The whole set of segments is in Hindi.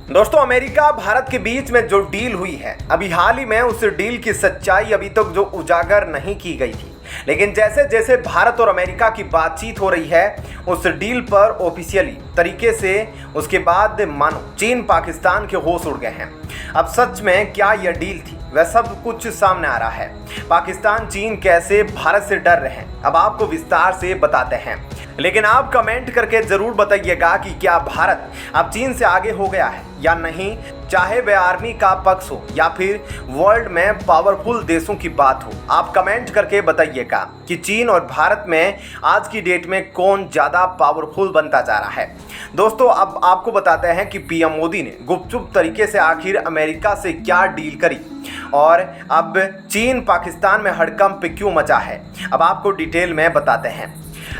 दोस्तों, अमेरिका भारत के बीच में जो डील हुई है, अभी हाल ही में उस डील की सच्चाई अभी तक जो उजागर नहीं की गई थी, लेकिन जैसे जैसे भारत और अमेरिका की बातचीत हो रही है उस डील पर ऑफिशियली तरीके से, उसके बाद मानो चीन पाकिस्तान के होश उड़ गए हैं। अब सच में क्या यह डील थी, वह सब कुछ सामने आ रहा है। पाकिस्तान चीन कैसे भारत से डर रहे हैं, अब आपको विस्तार से बताते हैं। लेकिन आप कमेंट करके जरूर बताइएगा कि क्या भारत अब चीन से आगे हो गया है या नहीं, चाहे वह आर्मी का पक्ष हो या फिर वर्ल्ड में पावरफुल देशों की बात हो। आप कमेंट करके बताइएगा कि चीन और भारत में आज की डेट में कौन ज़्यादा पावरफुल बनता जा रहा है। दोस्तों, अब आपको बताते हैं कि पीएम मोदी ने गुपचुप तरीके से आखिर अमेरिका से क्या डील करी और अब चीन पाकिस्तान में हड़कंप क्यों मचा है, अब आपको डिटेल में बताते हैं।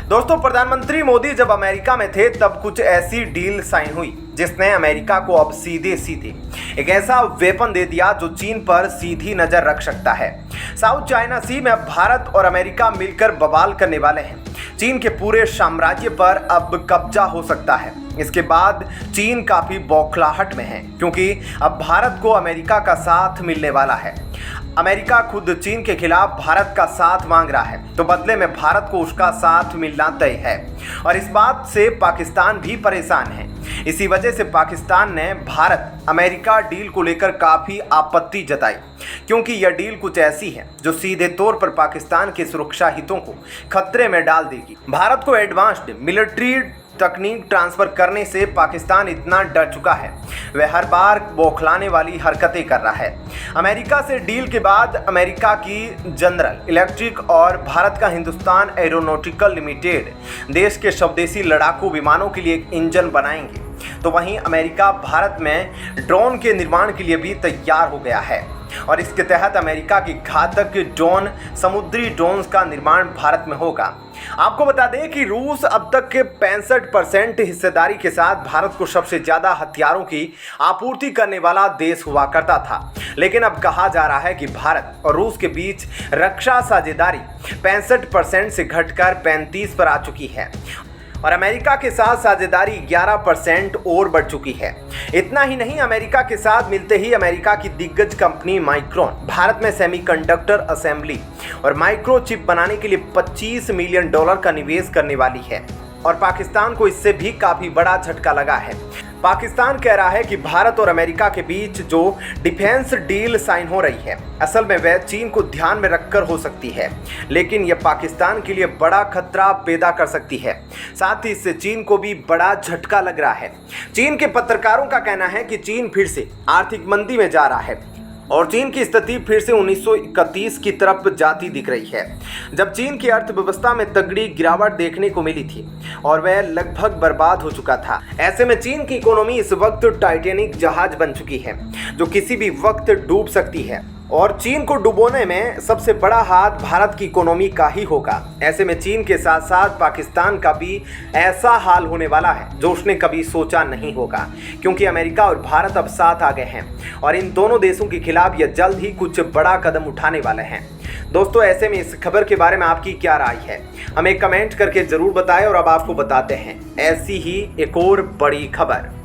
दोस्तों, प्रधानमंत्री मोदी जब अमेरिका में थे तब कुछ ऐसी डील साइन हुई जिसने अमेरिका को अब सीधे सीधे एक ऐसा वेपन दे दिया जो चीन पर सीधी नजर रख सकता है। साउथ चाइना सी में अब भारत और अमेरिका मिलकर बवाल करने वाले हैं। चीन के पूरे साम्राज्य पर अब कब्जा हो सकता है। इसके बाद चीन काफी बौखलाहट में है क्योंकि अब भारत को अमेरिका का साथ मिलने वाला है। अमेरिका खुद चीन के खिलाफ भारत का साथ मांग रहा है, तो बदले में भारत को उसका साथ मिलना तय है और इस बात से पाकिस्तान भी परेशान है। इसी वजह से पाकिस्तान ने भारत अमेरिका डील को लेकर काफ़ी आपत्ति जताई क्योंकि यह डील कुछ ऐसी है जो सीधे तौर पर पाकिस्तान के सुरक्षा हितों को खतरे में डाल देगी। भारत को एडवांस्ड मिलिट्री तकनीक ट्रांसफर करने से पाकिस्तान इतना डर चुका है, वह हर बार बौखलाने वाली हरकतें कर रहा है। अमेरिका से डील के बाद अमेरिका की जनरल इलेक्ट्रिक और भारत का हिंदुस्तान एरोनॉटिकल लिमिटेड देश के स्वदेशी लड़ाकू विमानों के लिए एक इंजन बनाएंगे, तो वहीं अमेरिका भारत में ड्रोन के निर्माण के लिए भी तैयार हो गया है और इसके तहत अमेरिका की घातक ड्रोन समुद्री ड्रोन्स का निर्माण भारत में होगा। आपको बता दें कि रूस अब तक के 65% हिस्सेदारी के साथ भारत को सबसे ज़्यादा हथियारों की आपूर्ति करने वाला देश हुआ करता था, लेकिन अब कहा जा रहा है कि भारत और रूस के बीच रक्षा साझेदारी 65% से घटकर 35 पर आ चुकी है और अमेरिका के साथ साझेदारी 11% और बढ़ चुकी है। इतना ही नहीं, अमेरिका के साथ मिलते ही अमेरिका की दिग्गज कंपनी माइक्रोन भारत में सेमीकंडक्टर असेंबली और माइक्रोचिप बनाने के लिए $25 मिलियन का निवेश करने वाली है और पाकिस्तान को इससे भी काफ़ी बड़ा झटका लगा है। पाकिस्तान कह रहा है कि भारत और अमेरिका के बीच जो डिफेंस डील साइन हो रही है असल में वह चीन को ध्यान में रखकर हो सकती है, लेकिन यह पाकिस्तान के लिए बड़ा खतरा पैदा कर सकती है। साथ ही इससे चीन को भी बड़ा झटका लग रहा है। चीन के पत्रकारों का कहना है कि चीन फिर से आर्थिक मंदी में जा रहा है और चीन की स्थिति फिर से 1931 की तरफ जाती दिख रही है, जब चीन की अर्थव्यवस्था में तगड़ी गिरावट देखने को मिली थी और वह लगभग बर्बाद हो चुका था। ऐसे में चीन की इकोनॉमी इस वक्त टाइटैनिक जहाज बन चुकी है जो किसी भी वक्त डूब सकती है और चीन को डुबोने में सबसे बड़ा हाथ भारत की इकोनॉमी का ही होगा। ऐसे में चीन के साथ साथ पाकिस्तान का भी ऐसा हाल होने वाला है जो उसने कभी सोचा नहीं होगा, क्योंकि अमेरिका और भारत अब साथ आ गए हैं और इन दोनों देशों के खिलाफ यह जल्द ही कुछ बड़ा कदम उठाने वाले हैं। दोस्तों, ऐसे में इस खबर के बारे में आपकी क्या राय है, हमें कमेंट करके जरूर बताएं और अब आपको बताते हैं ऐसी ही एक और बड़ी खबर।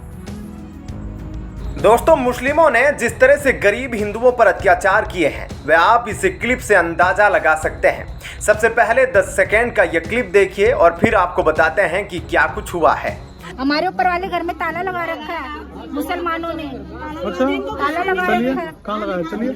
दोस्तों, मुस्लिमों ने जिस तरह से गरीब हिंदुओं पर अत्याचार किए हैं वह आप इस क्लिप से अंदाजा लगा सकते हैं। सबसे पहले 10 सेकेंड का यह क्लिप देखिए और फिर आपको बताते हैं कि क्या कुछ हुआ है। हमारे ऊपर वाले घर में ताला लगा रखा है मुसलमानों ने। अच्छा, ताला लगा चलिए रखा है। कहाँ लगाया, चलिए।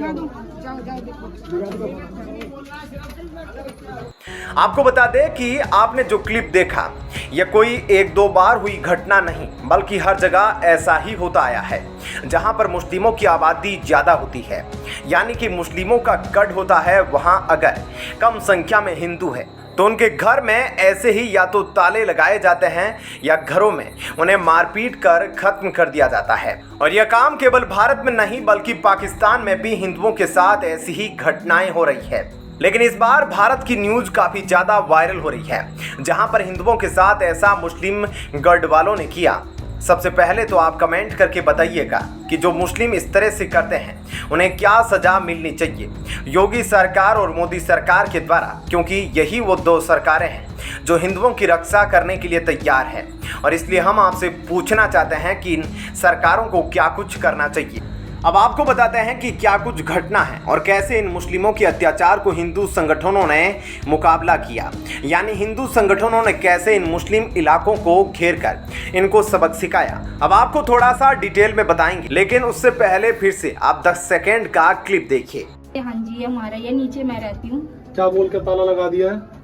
आपको बता दें कि आपने जो क्लिप देखा यह कोई 1-2 बार हुई घटना नहीं, बल्कि हर जगह ऐसा ही होता आया है जहां पर मुस्लिमों की आबादी ज़्यादा होती है, यानी कि मुस्लिमों का गढ़ होता है। वहां अगर कम संख्या में हिंदू है तो उनके घर में ऐसे ही या तो ताले लगाए जाते हैं या घरों में उन्हें मारपीट कर खत्म कर दिया जाता है। और यह काम केवल भारत में नहीं बल्कि पाकिस्तान में भी हिंदुओं के साथ ऐसी ही घटनाएं हो रही है। लेकिन इस बार भारत की न्यूज काफी ज्यादा वायरल हो रही है, जहां पर हिंदुओं के साथ ऐसा मुस्लिम गढ़ वालों ने किया। सबसे पहले तो आप कमेंट करके बताइएगा कि जो मुस्लिम इस तरह से करते हैं उन्हें क्या सजा मिलनी चाहिए योगी सरकार और मोदी सरकार के द्वारा, क्योंकि यही वो दो सरकारें हैं जो हिंदुओं की रक्षा करने के लिए तैयार है। और इसलिए हम आपसे पूछना चाहते हैं कि इन सरकारों को क्या कुछ करना चाहिए। अब आपको बताते हैं कि क्या कुछ घटना है और कैसे इन मुस्लिमों के अत्याचार को हिंदू संगठनों ने मुकाबला किया, यानी हिंदू संगठनों ने कैसे इन मुस्लिम इलाकों को घेर कर इनको सबक सिखाया। अब आपको थोड़ा सा डिटेल में बताएंगे, लेकिन उससे पहले फिर से आप 10 सेकेंड का क्लिप देखिए। हाँ जी, हमारा ये नीचे मैं रहती हूँ। क्या बोल के ताला लगा दिया है?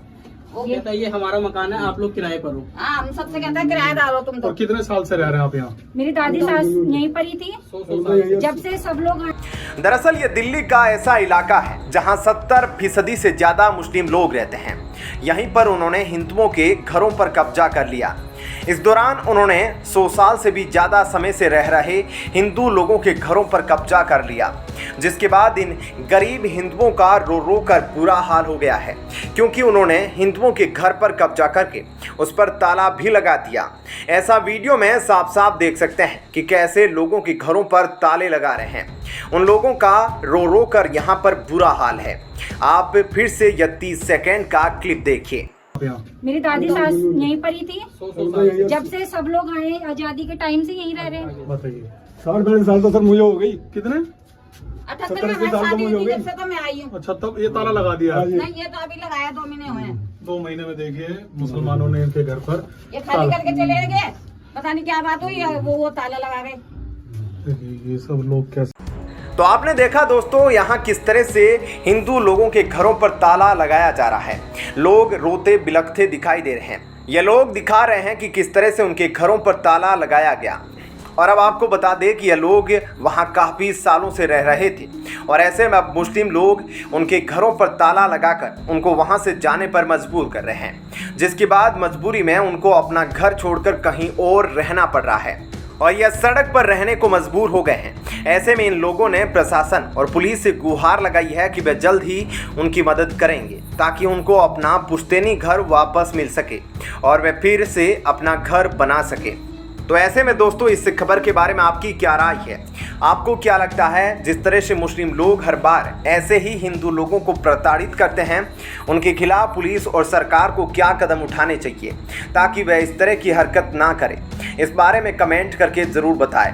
वो कहता है ये हमारा मकान है, आप लोग किराए पर हो। हाँ, हम सबसे कहते हैं किराएदार हो तुम तो। और कितने साल से रह रहे हैं आप यहाँ? मेरी दादी सास यहीं पर ही थी जब से सब लोग। दरअसल ये दिल्ली का ऐसा इलाका है जहां 70% से ज्यादा मुस्लिम लोग रहते हैं। यहीं पर उन्होंने हिंदुओं के घरों पर कब्जा कर लिया। इस दौरान उन्होंने 100 साल से भी ज़्यादा समय से रह रहे हिंदू लोगों के घरों पर कब्जा कर लिया, जिसके बाद इन गरीब हिंदुओं का रो रो कर बुरा हाल हो गया है, क्योंकि उन्होंने हिंदुओं के घर पर कब्जा करके उस पर ताला भी लगा दिया। ऐसा वीडियो में साफ साफ देख सकते हैं कि कैसे लोगों के घरों पर ताले लगा रहे हैं। उन लोगों का रो रो कर यहाँ पर बुरा हाल है। आप फिर से यह 30 सेकेंड का क्लिप देखिए। मेरी दादी सास यहीं पर ही थी जब से सब लोग आए, आजादी के टाइम से यहीं रह रहे हैं। बताइए। 60 साल तो सर मुझे हो गई। कितने? 78 में हमारी शादी हुई थी, जब से तो मैं आई हूँ। अच्छा, तब ये ताला लगा दिया है? नहीं, ये तो अभी लगाया 2 महीने हुए हैं। 2 महीने में देखिए मुसलमानों ने इनके घर पर ये खाली करके चले गए, पता नहीं क्या बात हुई, वो ताला लगा गए। ये सब लोग कैसे? तो आपने देखा दोस्तों यहाँ किस तरह से हिंदू लोगों के घरों पर ताला लगाया जा रहा है। लोग रोते बिलखते दिखाई दे रहे हैं। ये लोग दिखा रहे हैं कि किस तरह से उनके घरों पर ताला लगाया गया। और अब आपको बता दें कि ये लोग वहाँ काफ़ी सालों से रह रहे थे और ऐसे में अब मुस्लिम लोग उनके घरों पर ताला लगाकर उनको वहाँ से जाने पर मजबूर कर रहे हैं, जिसके बाद मजबूरी में उनको अपना घर छोड़कर कहीं और रहना पड़ रहा है और यह सड़क पर रहने को मजबूर हो गए हैं। ऐसे में इन लोगों ने प्रशासन और पुलिस से गुहार लगाई है कि वे जल्द ही उनकी मदद करेंगे ताकि उनको अपना पुश्तैनी घर वापस मिल सके और वे फिर से अपना घर बना सके। तो ऐसे में दोस्तों इस खबर के बारे में आपकी क्या राय है? आपको क्या लगता है जिस तरह से मुस्लिम लोग हर बार ऐसे ही हिंदू लोगों को प्रताड़ित करते हैं, उनके खिलाफ पुलिस और सरकार को क्या कदम उठाने चाहिए ताकि वह इस तरह की हरकत ना करें? इस बारे में कमेंट करके ज़रूर बताएं।